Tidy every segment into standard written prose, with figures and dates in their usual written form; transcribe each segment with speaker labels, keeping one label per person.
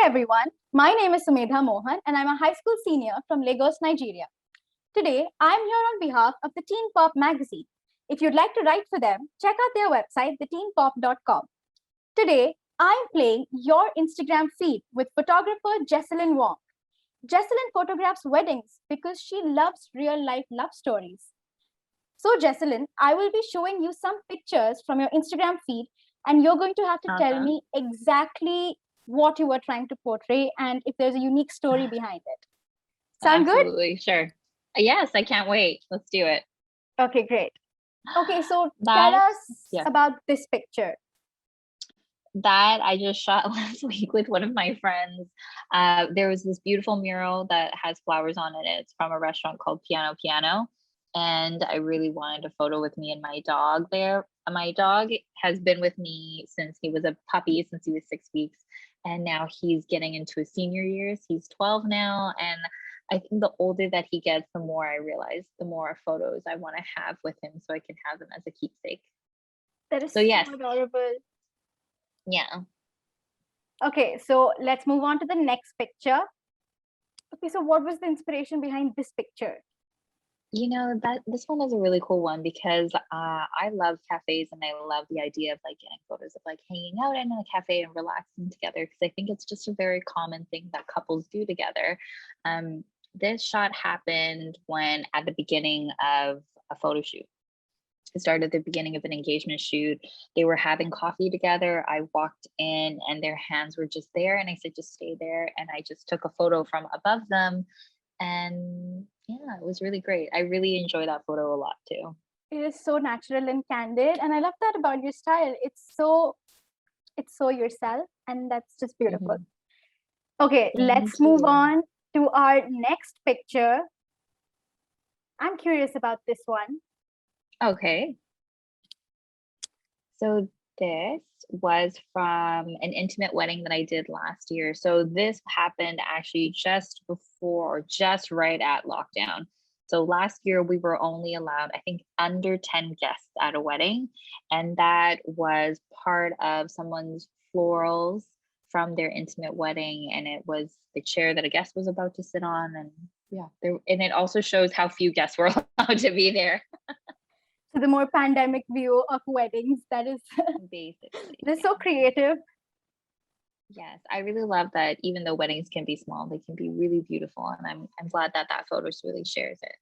Speaker 1: everyone, my name is Sumedha Mohan and I'm a high school senior from Lagos, Nigeria. Today, I'm here on behalf of the Teen Pop magazine. If you'd like to write for them, check out their website, theteenpop.com. Today, I'm playing your Instagram feed with photographer Jesselyn Wong. Jesselyn photographs weddings because she loves real-life love stories. So, Jesselyn, I will be showing you some pictures from your Instagram feed, and you're going to have to tell me exactly what you were trying to portray and if there's a unique story behind it. Sound good?
Speaker 2: Absolutely, sure. Yes, I can't wait. Let's do it.
Speaker 1: Okay, great. Okay, so tell us about this picture.
Speaker 2: That I just shot last week with one of my friends. There was this beautiful mural that has flowers on it. It's from a restaurant called Piano Piano. And I really wanted a photo with me and my dog there. My dog has been with me since he was a puppy, since he was 6 weeks. And now he's getting into his senior years. He's 12 now. And I think the older that he gets, the more I realize, the more photos I want to have with him so I can have them as a keepsake.
Speaker 1: That is so adorable.
Speaker 2: Yeah.
Speaker 1: Okay, so let's move on to the next picture. Okay, so what was the inspiration behind this picture?
Speaker 2: You know, this one is a really cool one because I love cafes and I love the idea of like getting photos of like hanging out in a cafe and relaxing together because I think it's just a very common thing that couples do together. This shot happened when at the beginning of a photo shoot. It started at the beginning of an engagement shoot. They were having coffee together. I walked in and their hands were just there. And I said, just stay there. And I just took a photo from above them. And yeah, it was really great. I really enjoy that photo a lot too.
Speaker 1: It is so natural and candid. And I love that about your style. It's so yourself. And that's just beautiful. Okay, let's move on to our next picture. I'm curious about this one.
Speaker 2: Okay. So this was from an intimate wedding that I did last year. So this happened actually just before, just right at lockdown. So last year we were only allowed, I think, under 10 guests at a wedding. And that was part of someone's florals from their intimate wedding. And it was the chair that a guest was about to sit on. And yeah, and it also shows how few guests were allowed to be there.
Speaker 1: So the more pandemic view of weddings, that is
Speaker 2: basically.
Speaker 1: They're so creative.
Speaker 2: Yes, I really love that even though weddings can be small, they can be really beautiful. And I'm glad that that photo really shares it.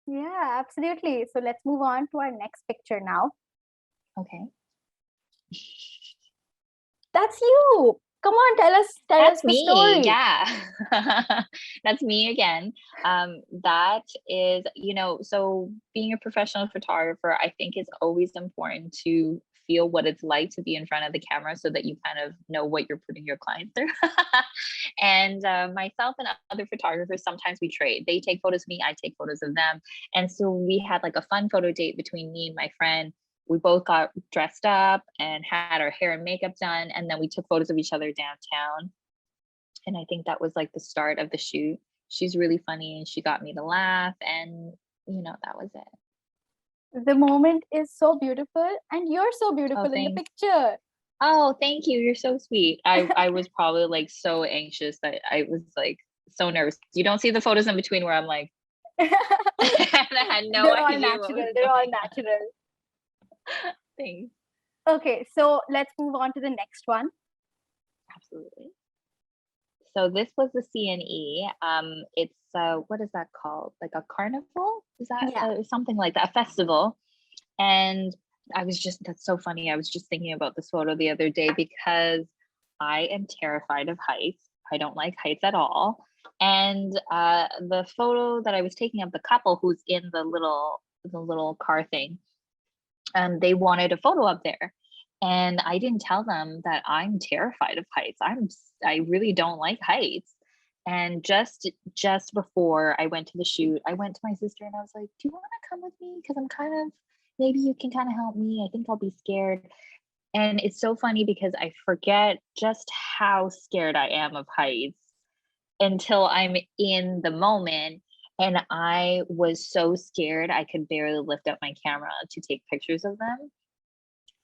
Speaker 1: Yeah, absolutely. So let's move on to our next picture now.
Speaker 2: Okay.
Speaker 1: That's you. Come on, tell us the story.
Speaker 2: Yeah. That's me again. That is, you know, so being a professional photographer, I think it's always important to feel what it's like to be in front of the camera so that you kind of know what you're putting your client through. And myself and other photographers, sometimes we trade. They take photos of me, I take photos of them. And so we had like a fun photo date between me and my friend. We both got dressed up and had our hair and makeup done. And then we took photos of each other downtown. And I think that was like the start of the shoot. She's really funny and she got me to laugh. And, you know, that was it.
Speaker 1: The moment is so beautiful. And you're so beautiful in the picture.
Speaker 2: Oh, thank you. You're so sweet. I was probably like so anxious that I was like so nervous. You don't see the photos in between where I'm like, and I had no idea.
Speaker 1: They're all natural.
Speaker 2: Thanks.
Speaker 1: Okay, so let's move on to the next one.
Speaker 2: Absolutely. So this was the CNE. It's what is that called? Like a carnival? Is that something like that? A festival. And that's so funny. I was just thinking about this photo the other day because I am terrified of heights. I don't like heights at all. And the photo that I was taking of the couple who's in the little car thing, they wanted a photo up there. And I didn't tell them that I'm terrified of heights. I really don't like heights. And just before I went to the shoot, I went to my sister and I was like, do you want to come with me? Because maybe you can kind of help me. I think I'll be scared. And it's so funny because I forget just how scared I am of heights until I'm in the moment. And I was so scared I could barely lift up my camera to take pictures of them.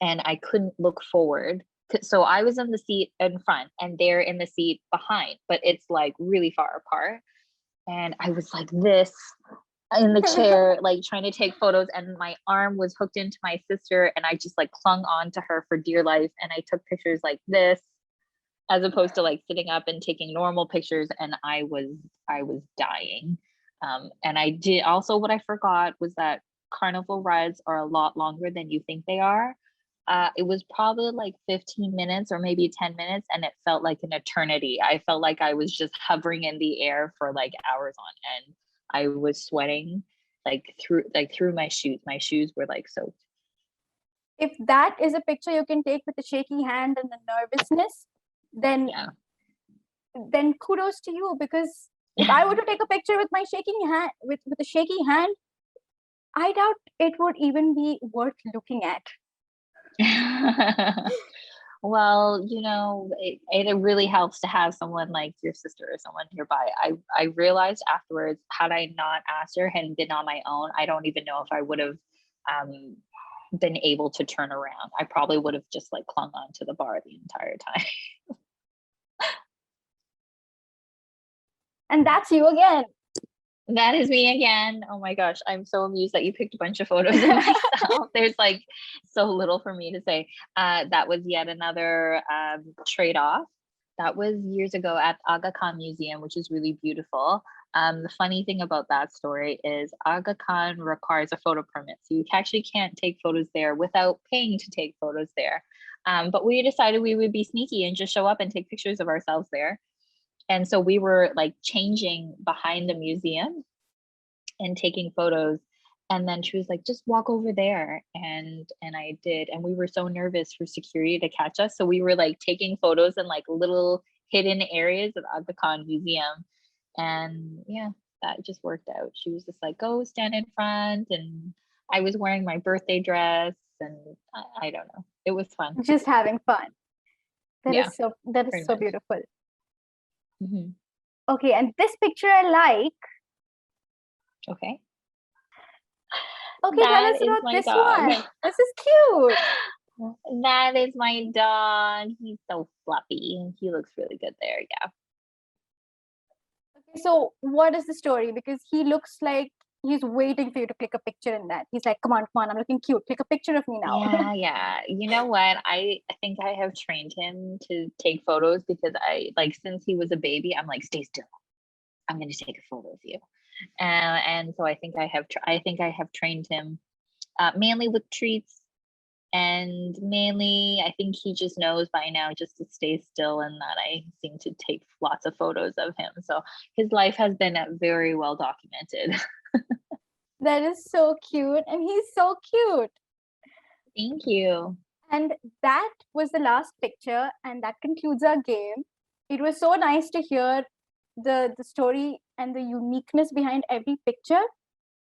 Speaker 2: And I couldn't look forward so I was in the seat in front and they're in the seat behind, but it's like really far apart. And I was like this in the chair, like trying to take photos, and my arm was hooked into my sister, and I just like clung on to her for dear life. And I took pictures like this, as opposed to like sitting up and taking normal pictures. And I was dying. And I did also, what I forgot was that carnival rides are a lot longer than you think they are. It was probably like 15 minutes or maybe 10 minutes, and it felt like an eternity. I felt like I was just hovering in the air for like hours on end. I was sweating through my shoes. My shoes were like soaked.
Speaker 1: If that is a picture you can take with a shaky hand and the nervousness, then then kudos to you, because if I were to take a picture with my shaking hand, with a shaky hand, I doubt it would even be worth looking at.
Speaker 2: Well, you know, it really helps to have someone like your sister or someone nearby. I realized afterwards, had I not asked her and been on my own, I don't even know if I would have been able to turn around. I probably would have just like clung on to the bar the entire time.
Speaker 1: And that's you again.
Speaker 2: That is me again. Oh my gosh, I'm so amused that you picked a bunch of photos of myself. There's like so little for me to say. That was yet another trade-off. That was years ago at Aga Khan Museum, which is really beautiful. The funny thing about that story is Aga Khan requires a photo permit. So you actually can't take photos there without paying to take photos there. But we decided we would be sneaky and just show up and take pictures of ourselves there. And so we were like changing behind the museum and taking photos. And then she was like, just walk over there. And I did. And we were so nervous for security to catch us. So we were like taking photos in like little hidden areas of Aga Khan Museum. And yeah, that just worked out. She was just like, go stand in front. And I was wearing my birthday dress. And I don't know. It was fun.
Speaker 1: Just having fun. That
Speaker 2: Yeah,
Speaker 1: is so beautiful.
Speaker 2: Mm-hmm.
Speaker 1: Okay, and this picture I like.
Speaker 2: Okay.
Speaker 1: Okay, tell us about this one. This is cute.
Speaker 2: That is my dog. He's so fluffy. He looks really good there. Yeah.
Speaker 1: Okay, so what is the story? Because he looks like he's waiting for you to click a picture in that. He's like, come on, I'm looking cute. Click a picture of me now.
Speaker 2: Yeah. You know what? I think I have trained him to take photos, because since he was a baby, I'm like, stay still. I'm going to take a photo of you. And so I think I have trained him mainly with treats, and mainly I think he just knows by now just to stay still, and that I seem to take lots of photos of him. So his life has been very well documented.
Speaker 1: That is so cute, and he's so cute.
Speaker 2: Thank you.
Speaker 1: And that was the last picture, and that concludes our game. It was so nice to hear the story and the uniqueness behind every picture.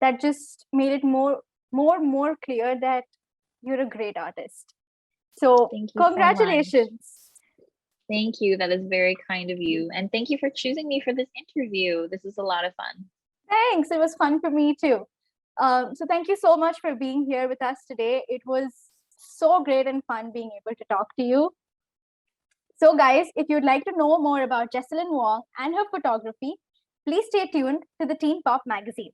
Speaker 1: That just made it more clear that you're a great artist. So
Speaker 2: thank you
Speaker 1: congratulations.
Speaker 2: So thank you. That is very kind of you. And thank you for choosing me for this interview. This was a lot of fun.
Speaker 1: Thanks. It was fun for me too. So thank you so much for being here with us today. It was so great and fun being able to talk to you. So guys, if you'd like to know more about Jessalyn Wong and her photography, please stay tuned to the Teen Pop magazine.